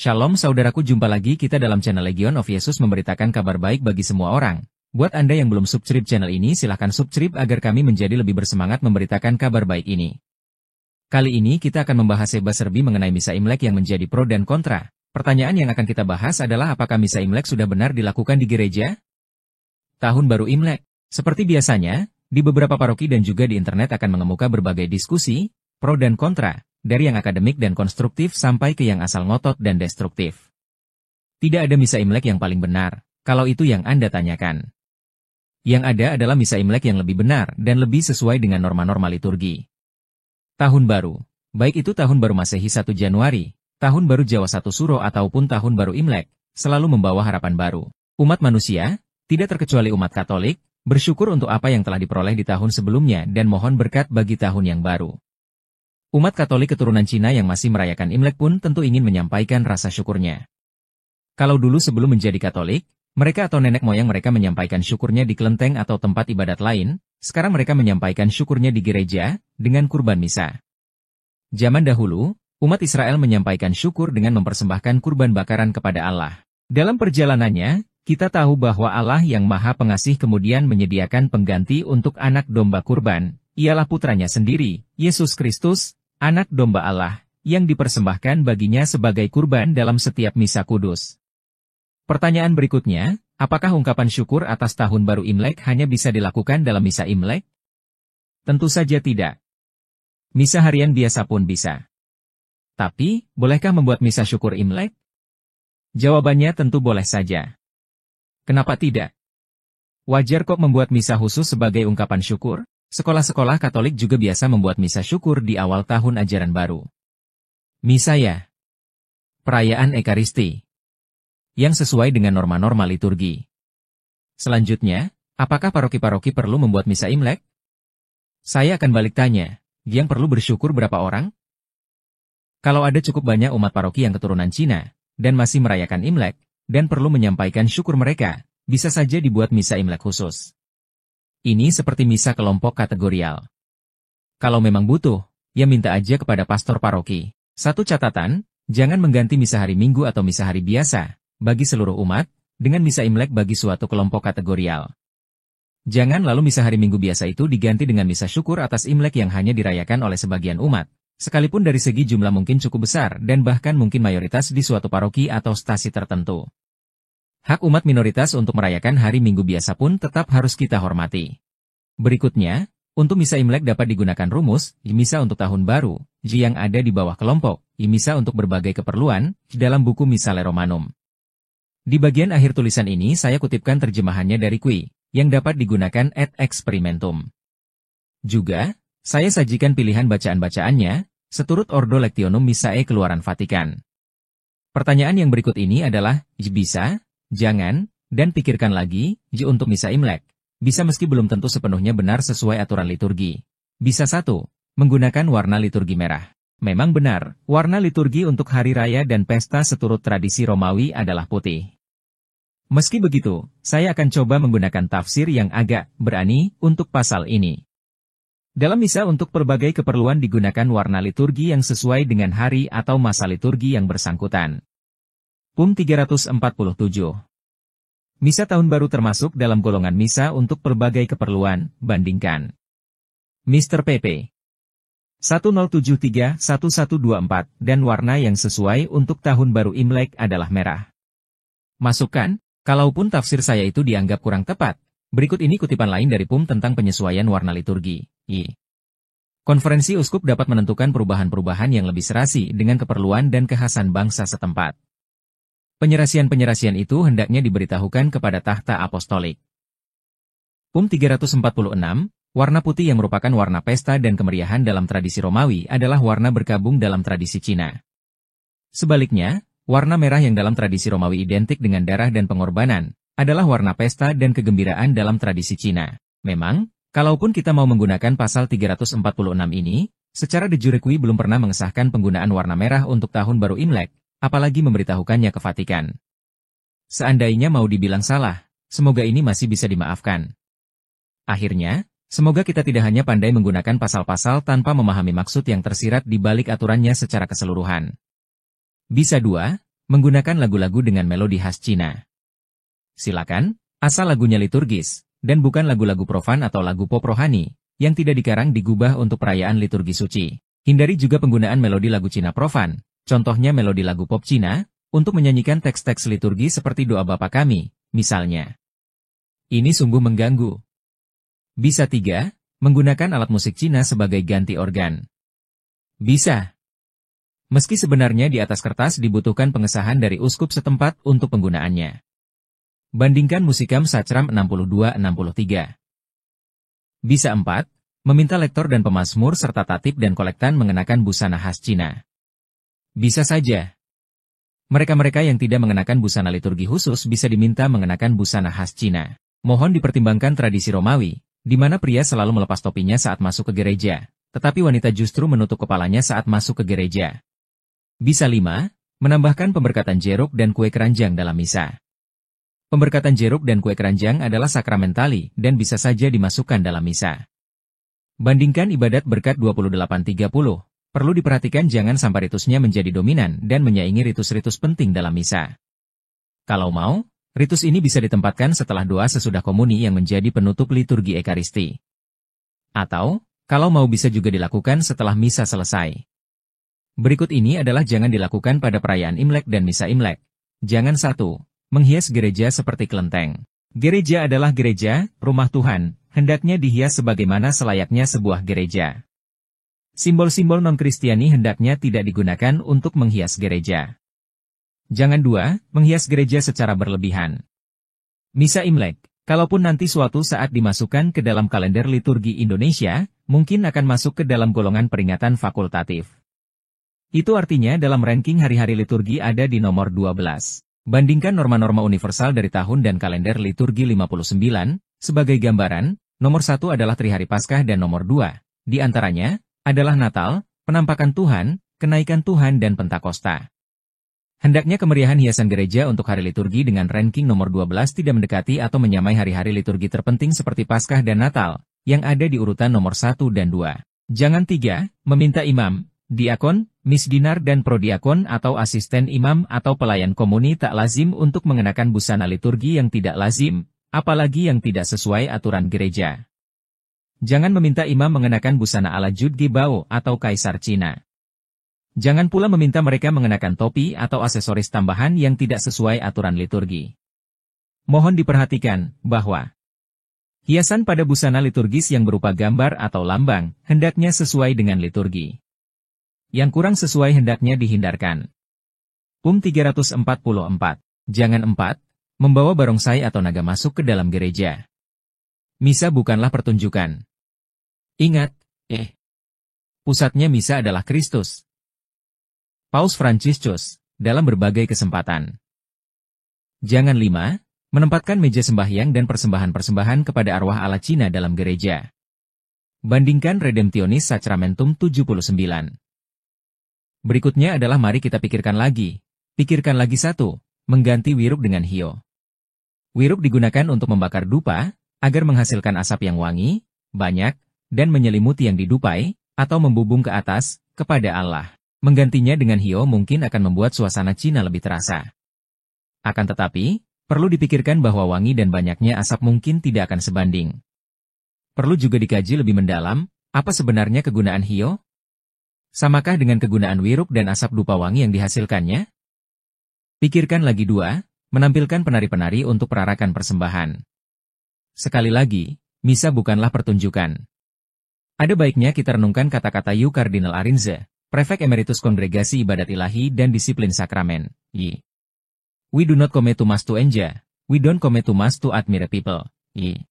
Shalom saudaraku, jumpa lagi kita dalam channel Legion of Yesus memberitakan kabar baik bagi semua orang. Buat Anda yang belum subscribe channel ini, silahkan subscribe agar kami menjadi lebih bersemangat memberitakan kabar baik ini. Kali ini kita akan membahas serba-serbi mengenai Misa Imlek yang menjadi pro dan kontra. Pertanyaan yang akan kita bahas adalah apakah Misa Imlek sudah benar dilakukan di gereja? Tahun Baru Imlek. Seperti biasanya, di beberapa paroki dan juga di internet akan mengemuka berbagai diskusi, pro dan kontra, dari yang akademik dan konstruktif sampai ke yang asal ngotot dan destruktif. Tidak ada Misa Imlek yang paling benar, kalau itu yang Anda tanyakan. Yang ada adalah Misa Imlek yang lebih benar dan lebih sesuai dengan norma-norma liturgi. Tahun Baru, baik itu Tahun Baru Masehi 1 Januari, Tahun Baru Jawa 1 Suro ataupun Tahun Baru Imlek, selalu membawa harapan baru. Umat manusia, tidak terkecuali umat Katolik, bersyukur untuk apa yang telah diperoleh di tahun sebelumnya dan mohon berkat bagi tahun yang baru. Umat Katolik keturunan Cina yang masih merayakan Imlek pun tentu ingin menyampaikan rasa syukurnya. Kalau dulu sebelum menjadi Katolik, mereka atau nenek moyang mereka menyampaikan syukurnya di kelenteng atau tempat ibadat lain, sekarang mereka menyampaikan syukurnya di gereja, dengan kurban misa. Zaman dahulu, umat Israel menyampaikan syukur dengan mempersembahkan kurban bakaran kepada Allah. Dalam perjalanannya, kita tahu bahwa Allah yang Maha Pengasih kemudian menyediakan pengganti untuk anak domba kurban, ialah putranya sendiri, Yesus Kristus, anak domba Allah, yang dipersembahkan baginya sebagai kurban dalam setiap misa kudus. Pertanyaan berikutnya, apakah ungkapan syukur atas Tahun Baru Imlek hanya bisa dilakukan dalam misa Imlek? Tentu saja tidak. Misa harian biasa pun bisa. Tapi, bolehkah membuat misa syukur Imlek? Jawabannya tentu boleh saja. Kenapa tidak? Wajar kok membuat misa khusus sebagai ungkapan syukur. Sekolah-sekolah Katolik juga biasa membuat misa syukur di awal tahun ajaran baru. Misa ya. Perayaan Ekaristi. Yang sesuai dengan norma-norma liturgi. Selanjutnya, apakah paroki-paroki perlu membuat misa Imlek? Saya akan balik tanya, yang perlu bersyukur berapa orang? Kalau ada cukup banyak umat paroki yang keturunan Cina, dan masih merayakan Imlek, dan perlu menyampaikan syukur mereka, bisa saja dibuat misa Imlek khusus. Ini seperti misa kelompok kategorial. Kalau memang butuh, ya minta aja kepada pastor paroki. Satu catatan, jangan mengganti misa hari Minggu atau misa hari biasa, bagi seluruh umat, dengan misa Imlek bagi suatu kelompok kategorial. Jangan lalu misa hari Minggu biasa itu diganti dengan misa syukur atas Imlek yang hanya dirayakan oleh sebagian umat, sekalipun dari segi jumlah mungkin cukup besar dan bahkan mungkin mayoritas di suatu paroki atau stasi tertentu. Hak umat minoritas untuk merayakan hari Minggu biasa pun tetap harus kita hormati. Berikutnya, untuk misa Imlek dapat digunakan rumus, misa untuk tahun baru, yang ada di bawah kelompok, misa untuk berbagai keperluan, dalam buku Misale Romanum. Di bagian akhir tulisan ini saya kutipkan terjemahannya dari Kui, yang dapat digunakan et experimentum. Juga, saya sajikan pilihan bacaan-bacaannya, seturut Ordo Lectionum Missae Keluaran Vatikan. Pertanyaan yang berikut ini adalah, bisa? Jangan, dan pikirkan lagi, untuk misa Imlek. Bisa meski belum tentu sepenuhnya benar sesuai aturan liturgi. Bisa 1. Menggunakan warna liturgi merah. Memang benar, warna liturgi untuk hari raya dan pesta seturut tradisi Romawi adalah putih. Meski begitu, saya akan coba menggunakan tafsir yang agak berani untuk pasal ini. Dalam misa untuk berbagai keperluan digunakan warna liturgi yang sesuai dengan hari atau masa liturgi yang bersangkutan. PUM 347. Misa Tahun Baru termasuk dalam golongan misa untuk berbagai keperluan, bandingkan. Mr. PP 1073-1124, dan warna yang sesuai untuk Tahun Baru Imlek adalah merah. Masukkan, kalaupun tafsir saya itu dianggap kurang tepat, berikut ini kutipan lain dari PUM tentang penyesuaian warna liturgi. Konferensi Uskup dapat menentukan perubahan-perubahan yang lebih serasi dengan keperluan dan kekhasan bangsa setempat. Penyerasian-penyerasian itu hendaknya diberitahukan kepada tahta apostolik. PUM 346, warna putih yang merupakan warna pesta dan kemeriahan dalam tradisi Romawi adalah warna berkabung dalam tradisi Cina. Sebaliknya, warna merah yang dalam tradisi Romawi identik dengan darah dan pengorbanan, adalah warna pesta dan kegembiraan dalam tradisi Cina. Memang, kalaupun kita mau menggunakan pasal 346 ini, secara de jure Kui belum pernah mengesahkan penggunaan warna merah untuk Tahun Baru Imlek, apalagi memberitahukannya ke Vatikan. Seandainya mau dibilang salah, semoga ini masih bisa dimaafkan. Akhirnya, semoga kita tidak hanya pandai menggunakan pasal-pasal tanpa memahami maksud yang tersirat di balik aturannya secara keseluruhan. Bisa 2, menggunakan lagu-lagu dengan melodi khas Cina. Silakan, asal lagunya liturgis, dan bukan lagu-lagu profan atau lagu pop rohani, yang tidak dikarang digubah untuk perayaan liturgi suci. Hindari juga penggunaan melodi lagu Cina profan, contohnya melodi lagu pop Cina, untuk menyanyikan teks-teks liturgi seperti doa Bapa Kami, misalnya. Ini sungguh mengganggu. Bisa 3. Menggunakan alat musik Cina sebagai ganti organ. Bisa. Meski sebenarnya di atas kertas dibutuhkan pengesahan dari uskup setempat untuk penggunaannya. Bandingkan Musikam Sacram 62-63. Bisa 4. Meminta lektor dan pemazmur serta tatib dan kolektan mengenakan busana khas Cina. Bisa saja. Mereka-mereka yang tidak mengenakan busana liturgi khusus bisa diminta mengenakan busana khas Cina. Mohon dipertimbangkan tradisi Romawi, di mana pria selalu melepas topinya saat masuk ke gereja, tetapi wanita justru menutup kepalanya saat masuk ke gereja. Bisa 5. Menambahkan pemberkatan jeruk dan kue keranjang dalam misa. Pemberkatan jeruk dan kue keranjang adalah sakramentali dan bisa saja dimasukkan dalam misa. Bandingkan ibadat berkat 28:30, perlu diperhatikan jangan sampai ritusnya menjadi dominan dan menyaingi ritus-ritus penting dalam misa. Kalau mau, ritus ini bisa ditempatkan setelah doa sesudah komuni yang menjadi penutup liturgi Ekaristi. Atau, kalau mau bisa juga dilakukan setelah misa selesai. Berikut ini adalah jangan dilakukan pada perayaan Imlek dan misa Imlek. Jangan 1. Menghias gereja seperti kelenteng. Gereja adalah gereja, rumah Tuhan, hendaknya dihias sebagaimana selayaknya sebuah gereja. Simbol-simbol non-Kristiani hendaknya tidak digunakan untuk menghias gereja. Jangan 2. Menghias gereja secara berlebihan. Misa Imlek, kalaupun nanti suatu saat dimasukkan ke dalam kalender liturgi Indonesia, mungkin akan masuk ke dalam golongan peringatan fakultatif. Itu artinya dalam ranking hari-hari liturgi ada di nomor 12. Bandingkan norma-norma universal dari tahun dan kalender liturgi 59, sebagai gambaran, nomor 1 adalah Trihari Paskah dan nomor 2, di antaranya, adalah Natal, Penampakan Tuhan, Kenaikan Tuhan dan Pentakosta. Hendaknya kemeriahan hiasan gereja untuk hari liturgi dengan ranking nomor 12 tidak mendekati atau menyamai hari-hari liturgi terpenting seperti Paskah dan Natal, yang ada di urutan nomor 1 dan 2. Jangan 3. Meminta imam, diakon, misdinar dan prodiakon atau asisten imam atau pelayan komuni tak lazim untuk mengenakan busana liturgi yang tidak lazim, apalagi yang tidak sesuai aturan gereja. Jangan meminta imam mengenakan busana ala Judge Bao atau Kaisar Cina. Jangan pula meminta mereka mengenakan topi atau aksesoris tambahan yang tidak sesuai aturan liturgi. Mohon diperhatikan bahwa hiasan pada busana liturgis yang berupa gambar atau lambang hendaknya sesuai dengan liturgi. Yang kurang sesuai hendaknya dihindarkan. 344. Jangan 4. Membawa barongsai atau naga masuk ke dalam gereja. Misa bukanlah pertunjukan. Ingat, pusatnya misa adalah Kristus. Paus Fransiskus, dalam berbagai kesempatan. Jangan 5. Menempatkan meja sembahyang dan persembahan-persembahan kepada arwah ala Cina dalam gereja. Bandingkan Redemptionis Sacramentum 79. Berikutnya adalah mari kita pikirkan lagi. Pikirkan lagi 1. Mengganti wiruk dengan hio. Wiruk digunakan untuk membakar dupa, agar menghasilkan asap yang wangi, banyak, dan menyelimuti yang didupai, atau membubung ke atas, kepada Allah. Menggantinya dengan hio mungkin akan membuat suasana Cina lebih terasa. Akan tetapi, perlu dipikirkan bahwa wangi dan banyaknya asap mungkin tidak akan sebanding. Perlu juga dikaji lebih mendalam, apa sebenarnya kegunaan hio? Samakah dengan kegunaan wiruk dan asap dupa wangi yang dihasilkannya? Pikirkan lagi 2, menampilkan penari-penari untuk perarakan persembahan. Sekali lagi, misa bukanlah pertunjukan. Ada baiknya kita renungkan kata-kata Yu Kardinal Arinze, Prefek Emeritus Kongregasi Ibadat Ilahi dan Disiplin Sakramen, Y. We do not come to mass to enjoy, we don't come to mass to admire people, Y.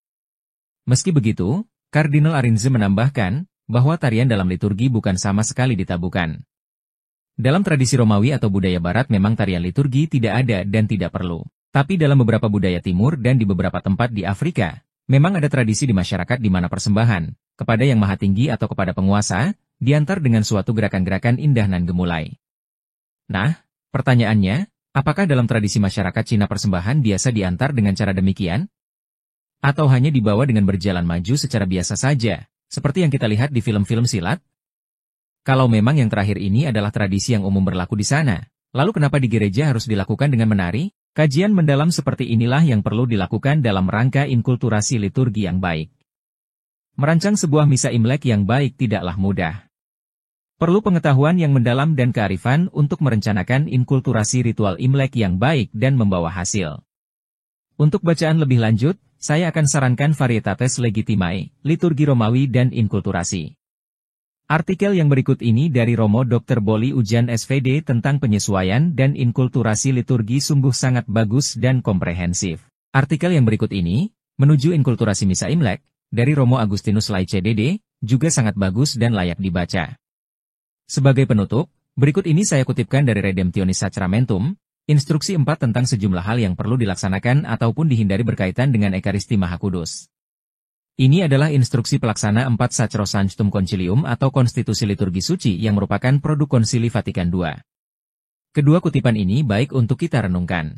Meski begitu, Kardinal Arinze menambahkan, bahwa tarian dalam liturgi bukan sama sekali ditabukan. Dalam tradisi Romawi atau budaya Barat memang tarian liturgi tidak ada dan tidak perlu. Tapi dalam beberapa budaya Timur dan di beberapa tempat di Afrika, memang ada tradisi di masyarakat di mana persembahan, kepada yang maha tinggi atau kepada penguasa, diantar dengan suatu gerakan-gerakan indah nan gemulai. Nah, pertanyaannya, apakah dalam tradisi masyarakat Cina persembahan biasa diantar dengan cara demikian? Atau hanya dibawa dengan berjalan maju secara biasa saja? Seperti yang kita lihat di film-film silat? Kalau memang yang terakhir ini adalah tradisi yang umum berlaku di sana, Lalu kenapa di gereja harus dilakukan dengan menari? Kajian mendalam seperti inilah yang perlu dilakukan dalam rangka inkulturasi liturgi yang baik. Merancang sebuah misa Imlek yang baik tidaklah mudah. Perlu pengetahuan yang mendalam dan kearifan untuk merencanakan inkulturasi ritual Imlek yang baik dan membawa hasil. Untuk bacaan lebih lanjut, saya akan sarankan Varietates Legitimae, Liturgi Romawi dan Inkulturasi. Artikel yang berikut ini dari Romo Dr. Boli Ujan SVD tentang penyesuaian dan inkulturasi liturgi sungguh sangat bagus dan komprehensif. Artikel yang berikut ini, menuju inkulturasi misa Imlek, dari Romo Agustinus Lai CDD, juga sangat bagus dan layak dibaca. Sebagai penutup, berikut ini saya kutipkan dari Redemptionis Sacramentum, instruksi 4 tentang sejumlah hal yang perlu dilaksanakan ataupun dihindari berkaitan dengan Ekaristi Maha Kudus. Ini adalah instruksi pelaksana 4 Sacrosanctum Concilium atau Konstitusi Liturgi Suci yang merupakan produk Konsili Vatikan II. Kedua kutipan ini baik untuk kita renungkan.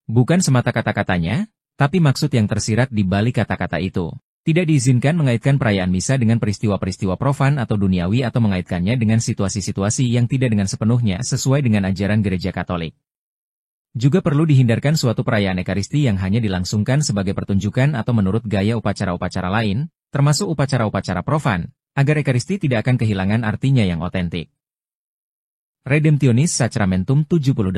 Bukan semata kata-katanya, tapi maksud yang tersirat di balik kata-kata itu. Tidak diizinkan mengaitkan perayaan misa dengan peristiwa-peristiwa profan atau duniawi atau mengaitkannya dengan situasi-situasi yang tidak dengan sepenuhnya sesuai dengan ajaran Gereja Katolik. Juga perlu dihindarkan suatu perayaan Ekaristi yang hanya dilangsungkan sebagai pertunjukan atau menurut gaya upacara-upacara lain, termasuk upacara-upacara profan, agar Ekaristi tidak akan kehilangan artinya yang otentik. Redemptionis Sacramentum 78.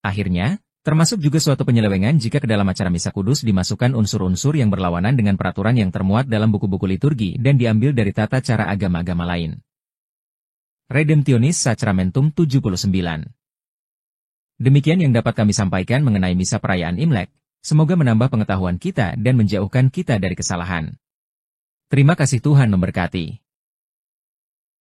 Akhirnya, termasuk juga suatu penyelewengan jika ke dalam acara misa kudus dimasukkan unsur-unsur yang berlawanan dengan peraturan yang termuat dalam buku-buku liturgi dan diambil dari tata cara agama-agama lain. Redemptionis Sacramentum 79. Demikian yang dapat kami sampaikan mengenai misa perayaan Imlek, semoga menambah pengetahuan kita dan menjauhkan kita dari kesalahan. Terima kasih, Tuhan memberkati.